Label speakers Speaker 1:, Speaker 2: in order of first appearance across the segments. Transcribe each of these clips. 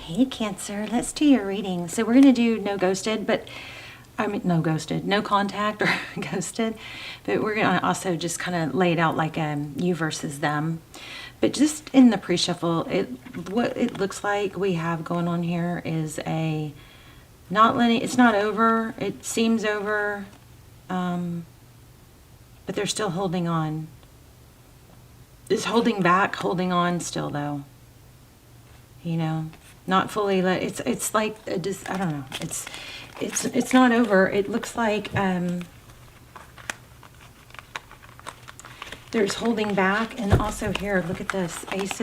Speaker 1: Hey Cancer, let's do your reading. So we're going to do no ghosted, but I mean no ghosted, no contact or ghosted, but we're going to also just kind of lay it out like you versus them. But just in the pre-shuffle, what it looks like we have going on here is a not letting, it's not over, it seems over, but they're still holding on. It's holding back, holding on still though. You know, not fully let, it's like I don't know, it's not over. It looks like there's holding back. And also here, look at this Ace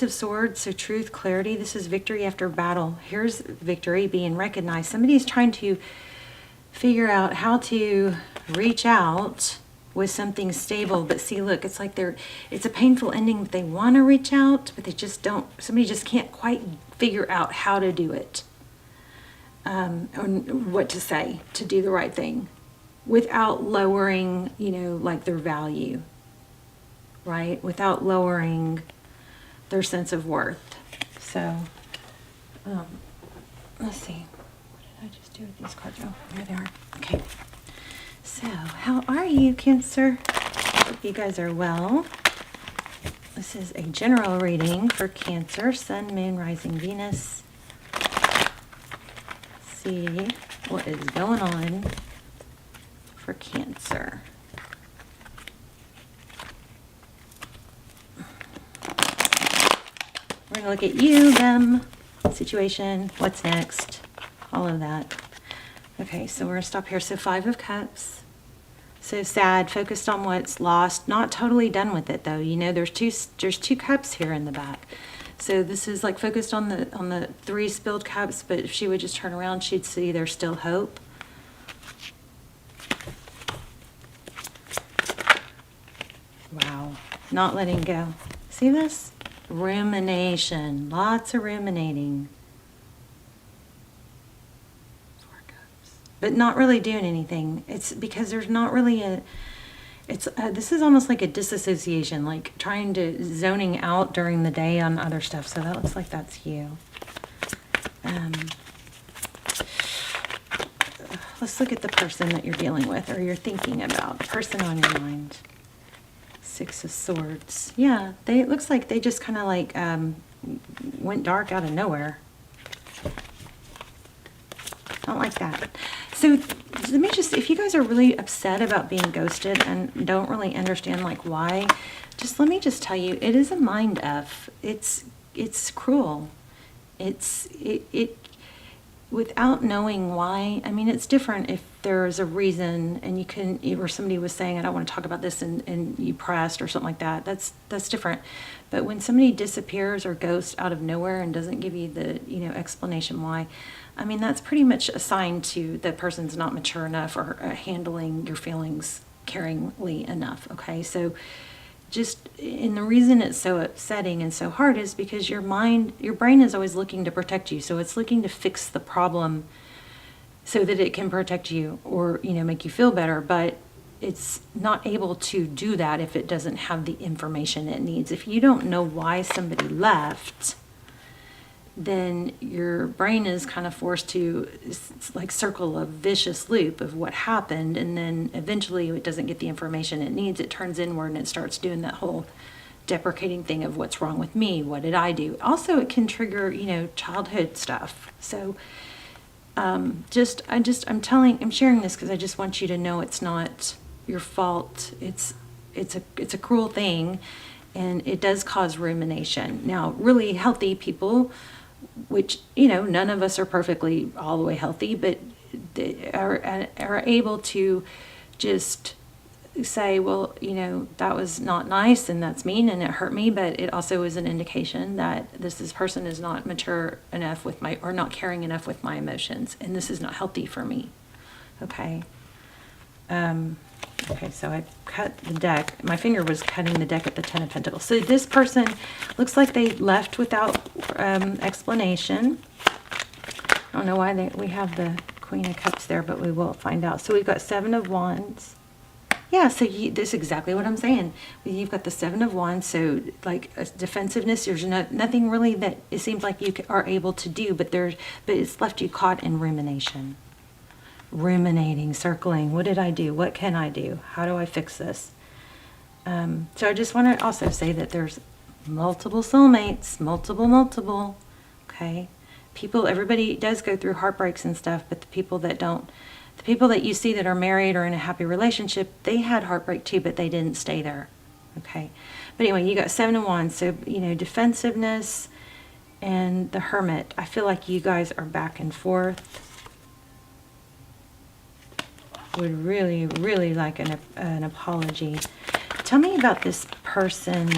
Speaker 1: of Swords. So truth, clarity. This is victory after battle. Here's victory being recognized. Somebody's trying to figure out how to reach out with something stable, but see, look, it's like it's a painful ending. They want to reach out, but they just don't. Somebody just can't quite figure out how to do it, or what to say to do the right thing without lowering, you know, like their value, right? Without lowering their sense of worth. So, let's see. What did I just do with these cards? Oh, there they are. Okay. So, how are you, Cancer? Hope you guys are well. This is a general reading for Cancer, Sun, Moon, Rising, Venus. Let's see what is going on for Cancer. We're going to look at you, them, situation, what's next, all of that. Okay, so we're going to stop here. So 5 of Cups. So sad, focused on what's lost, not totally done with it though. You know, there's two cups here in the back. So this is like focused on the 3 spilled cups, but if she would just turn around, she'd see there's still hope. Wow, not letting go. See this? Rumination, lots of ruminating. But not really doing anything. It's because there's not really this is almost like a disassociation, like trying to zoning out during the day on other stuff. So that looks like that's you. Let's look at the person that you're dealing with or you're thinking about, the person on your mind. 6 of Swords. Yeah, it looks like they just kind of like went dark out of nowhere. Don't like that. So let me just, if you guys are really upset about being ghosted and don't really understand like why, just let me just tell you, it is a mind F. It's cruel. It without knowing why. I mean, it's different if there's a reason and you can, or somebody was saying, I don't want to talk about this, and you pressed or something like that. That's different. But when somebody disappears or ghosts out of nowhere and doesn't give you the, you know, explanation why, I mean, that's pretty much a sign to the person's not mature enough or handling your feelings caringly enough, okay? So and the reason it's so upsetting and so hard is because your brain is always looking to protect you. So it's looking to fix the problem so that it can protect you or, you know, make you feel better. But it's not able to do that if it doesn't have the information it needs. If you don't know why somebody left, then your brain is kind of forced to like circle a vicious loop of what happened, and then eventually it doesn't get the information it needs. It turns inward and it starts doing that whole deprecating thing of what's wrong with me, what did I do? Also, it can trigger, you know, childhood stuff. So I'm sharing this because I just want you to know it's not your fault. It's a cruel thing, and it does cause rumination. Now, really healthy people, which, you know, none of us are perfectly all the way healthy, but they are able to just say, well, you know, that was not nice and that's mean and it hurt me, but it also is an indication that this person is not mature enough with or not caring enough with my emotions, and this is not healthy for me. Okay. Okay, so I cut the deck. My finger was cutting the deck at the 10 of Pentacles. So this person looks like they left without explanation. I don't know why we have the Queen of Cups there, but we will find out. So we've got 7 of Wands. Yeah, so this is exactly what I'm saying. You've got the Seven of Wands, so like defensiveness. There's nothing really that it seems like you are able to do, but it's left you caught in rumination, ruminating, circling. What did I do? What can I do? How do I fix this? So I just want to also say that there's multiple soulmates, multiple. Okay, everybody does go through heartbreaks and stuff, but the people that you see that are married or in a happy relationship, they had heartbreak too, but they didn't stay there. Okay. But anyway, you got Seven of Wands. So, defensiveness and the Hermit. I feel like you guys are back and forth. Would really, really like an apology. Tell me about this person,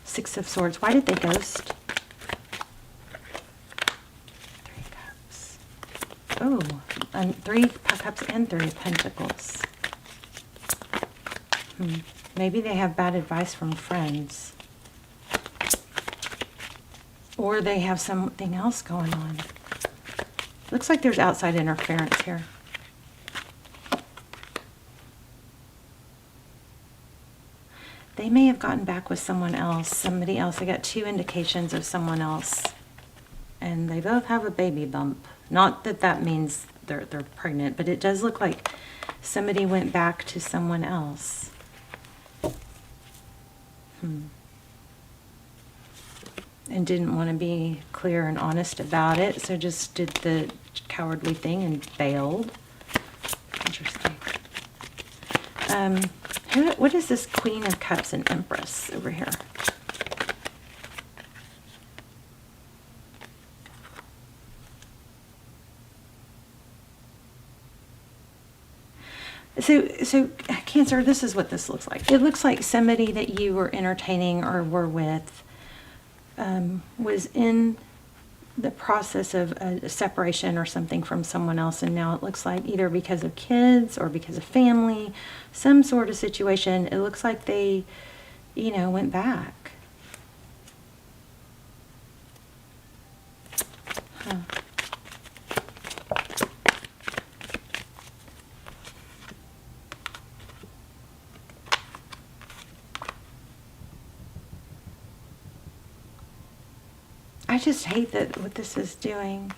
Speaker 1: Six of Swords. Why did they ghost? Oh, and Three Cups and Three of Pentacles. Maybe they have bad advice from friends. Or they have something else going on. Looks like there's outside interference here. They may have gotten back with someone else, somebody else. I got 2 indications of someone else. And they both have a baby bump. Not that that means they're pregnant, but it does look like somebody went back to someone else. And didn't want to be clear and honest about it, so just did the cowardly thing and bailed. Interesting. What is this Queen of Cups and Empress over here? So Cancer, this is what this looks like. It looks like somebody that you were entertaining or were with was in the process of a separation or something from someone else, and now it looks like either because of kids or because of family, some sort of situation, it looks like they, went back. Huh. I just hate that what this is doing.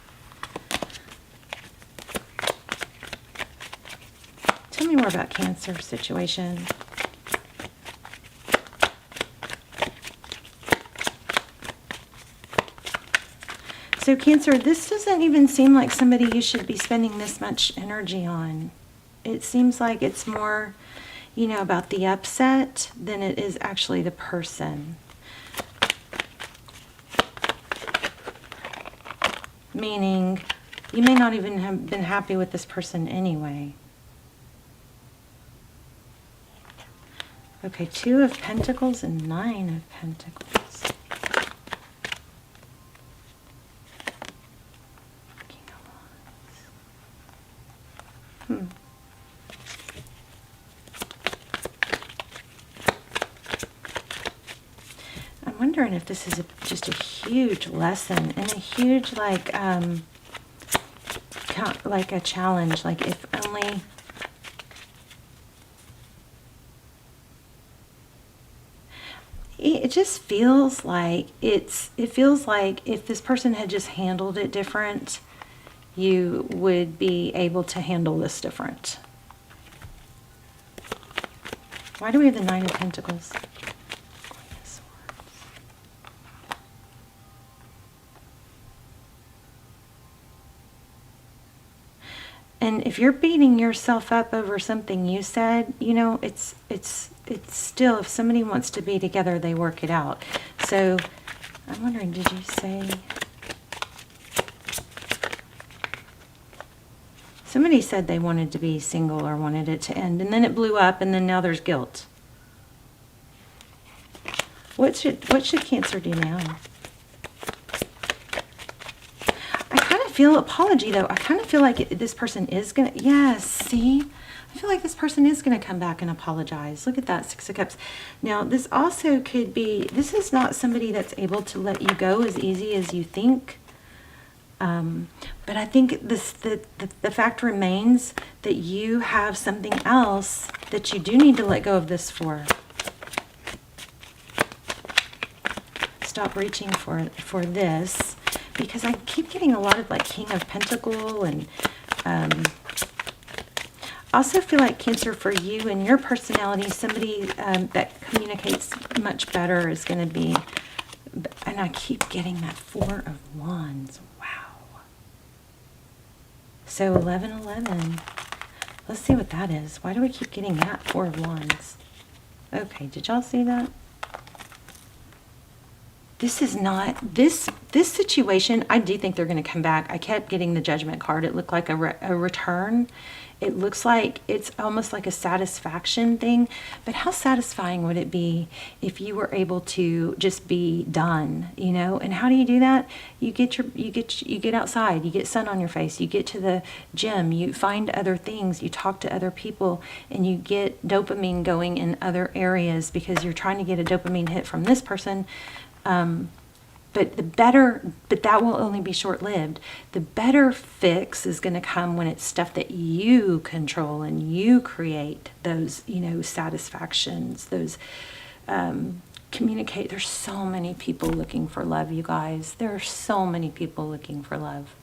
Speaker 1: Tell me more about Cancer situation. So Cancer, this doesn't even seem like somebody you should be spending this much energy on. It seems like it's more, about the upset than it is actually the person. Meaning, you may not even have been happy with this person anyway. Okay, 2 of Pentacles and 9 of Pentacles. King of Wands. I'm wondering if this is just a huge lesson and a huge, like a challenge. Like, if only... It just feels like it feels like if this person had just handled it different, you would be able to handle this different. Why do we have the 9 of Pentacles? And if you're beating yourself up over something you said, it's still, if somebody wants to be together, they work it out. So I'm wondering, did you say... Somebody said they wanted to be single or wanted it to end, and then it blew up, and then now there's guilt. What should Cancer do now? Apology though. I kind of feel like this person is gonna, yes, see? I feel like this person is gonna come back and apologize. Look at that, 6 of Cups. Now, this also could be, this is not somebody that's able to let you go as easy as you think. But I think the fact remains that you have something else that you do need to let go of this for. Stop reaching for this, because I keep getting a lot of like King of Pentacle, and also feel like Cancer, for you and your personality, somebody that communicates much better is going to be, and I keep getting that Four of Wands. Wow. So 1111. Let's see what that is. Why do we keep getting that Four of Wands? Okay, did y'all see that? This is not, this situation, I do think they're going to come back. I kept getting the Judgment card. It looked like a return. It looks like it's almost like a satisfaction thing. But how satisfying would it be if you were able to just be done, you know? And how do you do that? You get outside, you get sun on your face, you get to the gym, you find other things, you talk to other people, and you get dopamine going in other areas because you're trying to get a dopamine hit from this person. But that will only be short-lived. The better fix is going to come when it's stuff that you control and you create those, you know, satisfactions, those, communicate. There's so many people looking for love, you guys. There are so many people looking for love.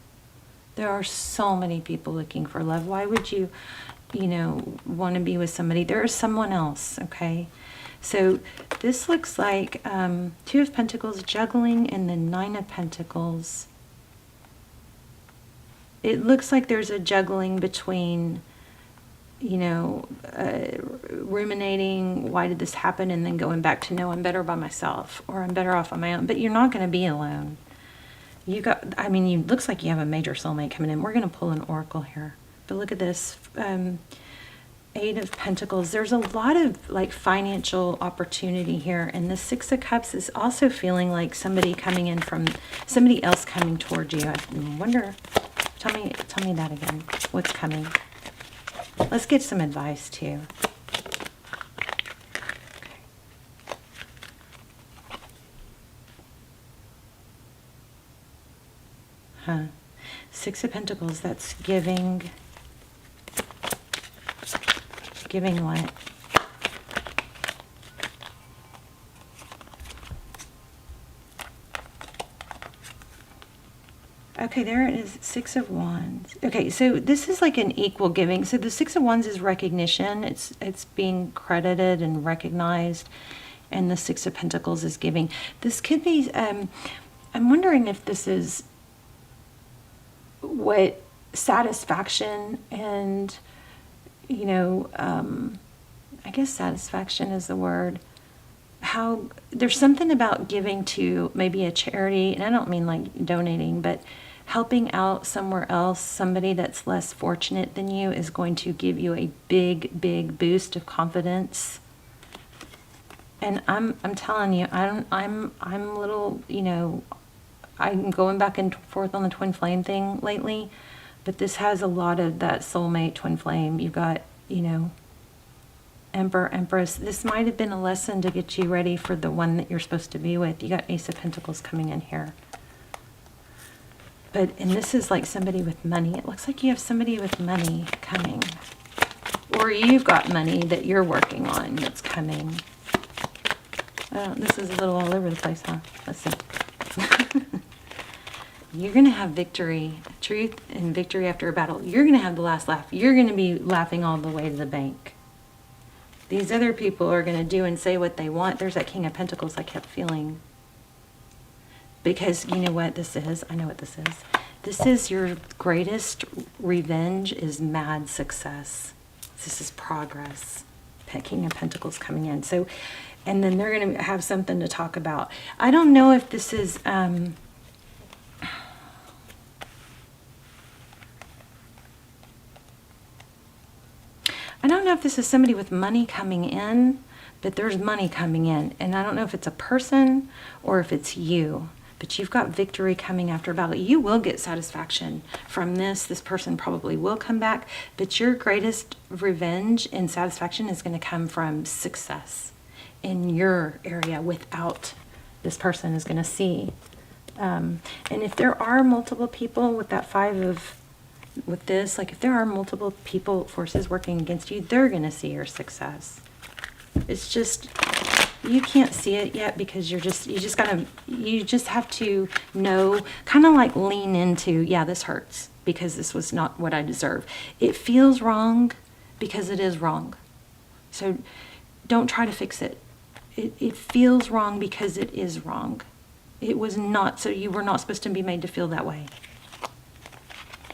Speaker 1: There are so many people looking for love. Why would you, you know, want to be with somebody? There is someone else, okay? So this looks like Two of Pentacles, juggling, and then Nine of Pentacles. It looks like there's a juggling between, you know, ruminating, why did this happen, and then going back to, no, I'm better by myself, or I'm better off on my own. But you're not going to be alone. You got, I mean, it looks like you have a major soulmate coming in. We're going to pull an oracle here. But look at this. Eight of Pentacles. There's a lot of like financial opportunity here, and the Six of Cups is also feeling like somebody coming in from somebody else coming toward you. I wonder, tell me that again. What's coming? Let's get some advice too. Okay. Six of Pentacles, that's giving. Giving what? Okay, there it is, Six of Wands. Okay, so this is like an equal giving. So the Six of Wands is recognition. It's being credited and recognized. And the Six of Pentacles is giving. This could be, I'm wondering if this is what satisfaction and, you know, I guess satisfaction is the word. How there's something about giving to maybe a charity, and I don't mean like donating, but helping out somewhere else, somebody that's less fortunate than you, is going to give you a big boost of confidence. And I'm telling you, I'm a little, you know, I'm going back and forth on the twin flame thing lately. But this has a lot of that soulmate twin flame. You've got, you know, Emperor, Empress. This might have been a lesson to get you ready for the one that you're supposed to be with. You got Ace of Pentacles coming in here. And this is like somebody with money. It looks like you have somebody with money coming. Or you've got money that you're working on that's coming. This is a little all over the place, huh? Let's see. You're going to have victory, truth, and victory after a battle. You're going to have the last laugh. You're going to be laughing all the way to the bank. These other people are going to do and say what they want. There's that King of Pentacles I kept feeling. Because you know what this is? I know what this is. This is your greatest revenge, is mad success. This is progress. King of Pentacles coming in. So, and then they're going to have something to talk about. I don't know if this is... I don't know if this is somebody with money coming in, but there's money coming in. And I don't know if it's a person or if it's you. But you've got victory coming after a battle. You will get satisfaction from this. This person probably will come back. But your greatest revenge and satisfaction is going to come from success in your area without this person is going to see And if there are multiple people with that with this, like if there are multiple people, forces working against you, they're going to see your success. It's just, you can't see it yet because you just have to know, kind of like lean into, yeah, this hurts because this was not what I deserve. It feels wrong because it is wrong. So don't try to fix it. It feels wrong because it is wrong. It was not, so you were not supposed to be made to feel that way.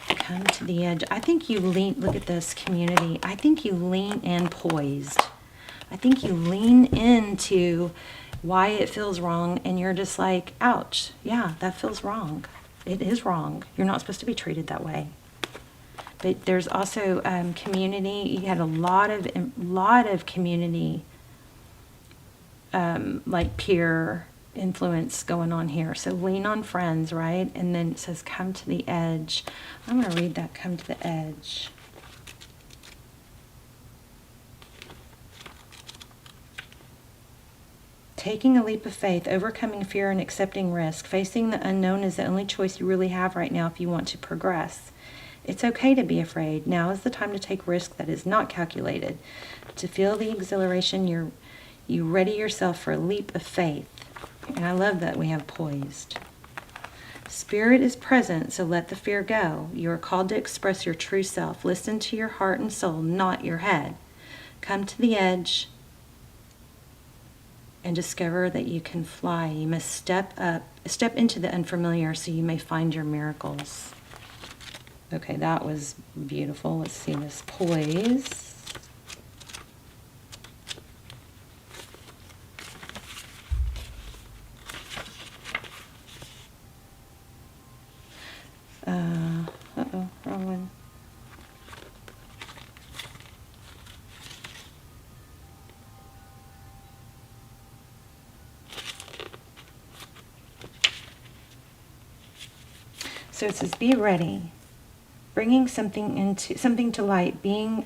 Speaker 1: Come to the edge. I think you lean, look at this community. I think you lean in poised. I think you lean into why it feels wrong and you're just like, ouch, yeah, that feels wrong. It is wrong. You're not supposed to be treated that way. But there's also community. You had a lot of community, like peer influence going on here. So lean on friends, right? And then it says come to the edge. I'm going to read that, come to the edge. Taking a leap of faith, overcoming fear and accepting risk. Facing the unknown is the only choice you really have right now if you want to progress. It's okay to be afraid. Now is the time to take risk that is not calculated. To feel the exhilaration, you ready yourself for a leap of faith. And I love that we have poised. Spirit is present, so let the fear go. You are called to express your true self. Listen to your heart and soul, not your head. Come to the edge and discover that you can fly. You must step into the unfamiliar so you may find your miracles. Okay, that was beautiful. Let's see this poise. Uh-oh, wrong one. So it says, be ready. Bringing something to light, being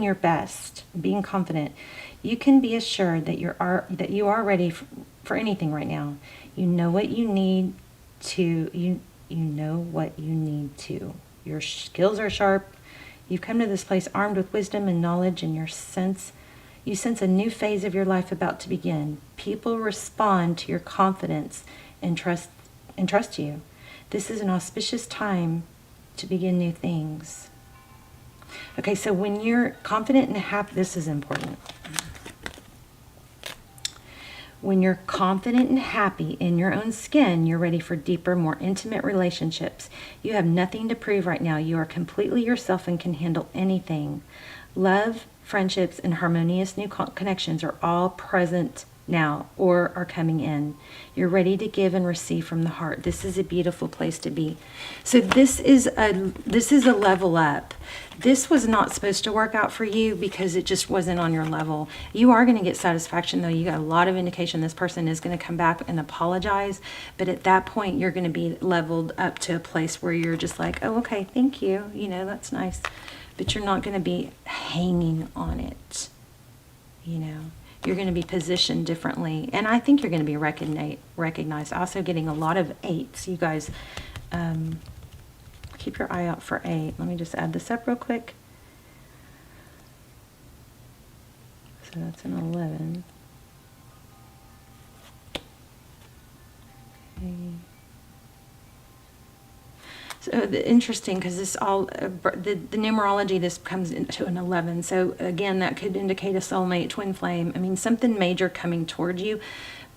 Speaker 1: your best, being confident. You can be assured that you are ready for anything right now. You know what you need to. You know what you need to. Your skills are sharp. You've come to this place armed with wisdom and knowledge, and you sense a new phase of your life about to begin. People respond to your confidence and trust you. This is an auspicious time to begin new things. Okay, so when you're confident and happy, this is important. When you're confident and happy in your own skin, you're ready for deeper, more intimate relationships. You have nothing to prove right now. You are completely yourself and can handle anything. Love, friendships, and harmonious new connections are all present now or are coming in. You're ready to give and receive from the heart. This is a beautiful place to be. So this is a level up. This was not supposed to work out for you because it just wasn't on your level. You are going to get satisfaction though. You got a lot of indication this person is going to come back and apologize, but at that point you're going to be leveled up to a place where you're just like, oh, okay, thank you, that's nice, but you're not going to be hanging on it. You're going to be positioned differently, and I think you're going to be recognized. Also getting a lot of 8s. You guys, keep your eye out for 8. Let me just add this up real quick. So that's an 11. Okay. So interesting, because this all the numerology, this comes into an 11. So again, that could indicate a soulmate, twin flame. I mean, something major coming toward you,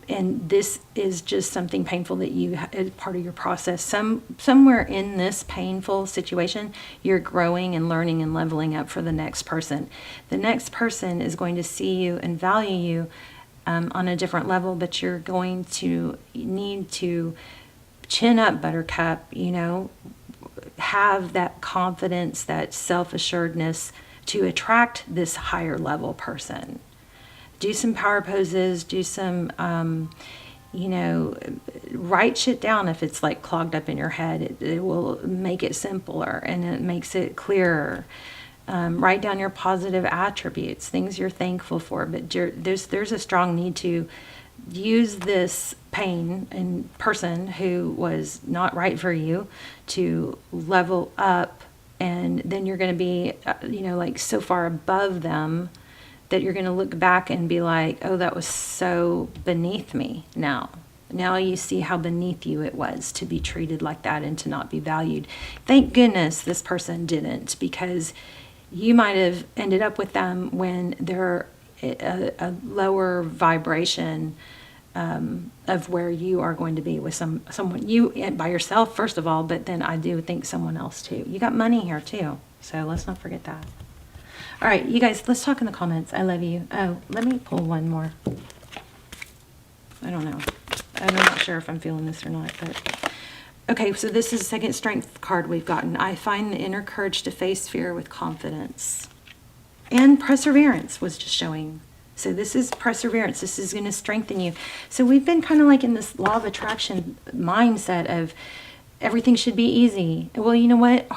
Speaker 1: and this is just something painful that you is part of your process. Somewhere in this painful situation, you're growing and learning and leveling up for the next person. The next person is going to see you and value you on a different level, but you're going to need to chin up, buttercup, have that confidence, that self-assuredness to attract this higher level person. Do some power poses, do some, write shit down if it's like clogged up in your head. It will make it simpler and it makes it clearer. Write down your positive attributes, things you're thankful for, but there's a strong need to use this pain and person who was not right for you to level up, and then you're going to be, like so far above them that you're going to look back and be like, oh, that was so beneath me now. Now you see how beneath you it was to be treated like that and to not be valued. Thank goodness this person didn't, because you might have ended up with them when they're a lower vibration of where you are going to be with someone, you by yourself first of all, but then I do think someone else too. You got money here too, so let's not forget that. All right, you guys, let's talk in the comments. I love you. Oh, let me pull one more. I don't know. I'm not sure if I'm feeling this or not, but okay, so this is the second strength card we've gotten. I find the inner courage to face fear with confidence. And perseverance was just showing. So this is perseverance. This is going to strengthen you. So we've been kind of like in this law of attraction mindset of everything should be easy. Well, you know what?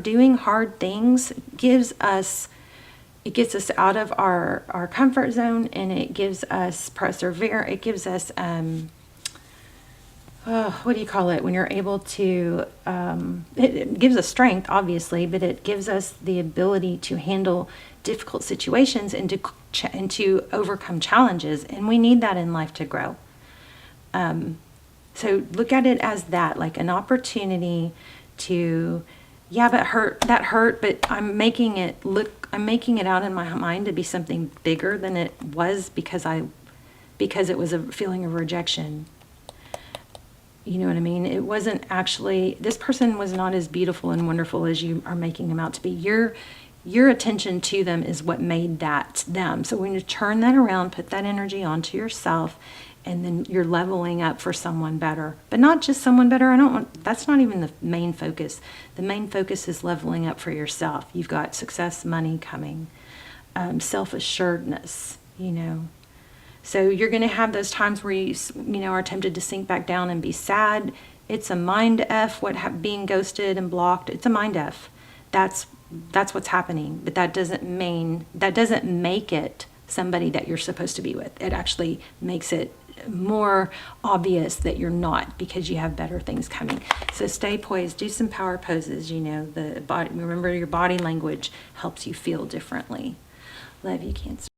Speaker 1: Doing hard things gets us out of our comfort zone, and it gives us it gives us what do you call it when you're able to it gives us strength, obviously, but it gives us the ability to handle difficult situations and to overcome challenges, and we need that in life to grow. So look at it as that, like an opportunity to, yeah, that hurt, but I'm making it out in my mind to be something bigger than it was because it was a feeling of rejection. You know what I mean? It wasn't actually, this person was not as beautiful and wonderful as you are making them out to be. Your attention to them is what made that them. So when you turn that around, put that energy onto yourself, and then you're leveling up for someone better. But not just someone better. That's not even the main focus. The main focus is leveling up for yourself. You've got success, money coming, self-assuredness, So you're going to have those times where you are tempted to sink back down and be sad. It's a mind F, being ghosted and blocked. It's a mind F. That's what's happening. But that doesn't make it somebody that you're supposed to be with. It actually makes it more obvious that you're not, because you have better things coming. So stay poised, do some power poses. The body, remember your body language helps you feel differently. Love you, Cancer.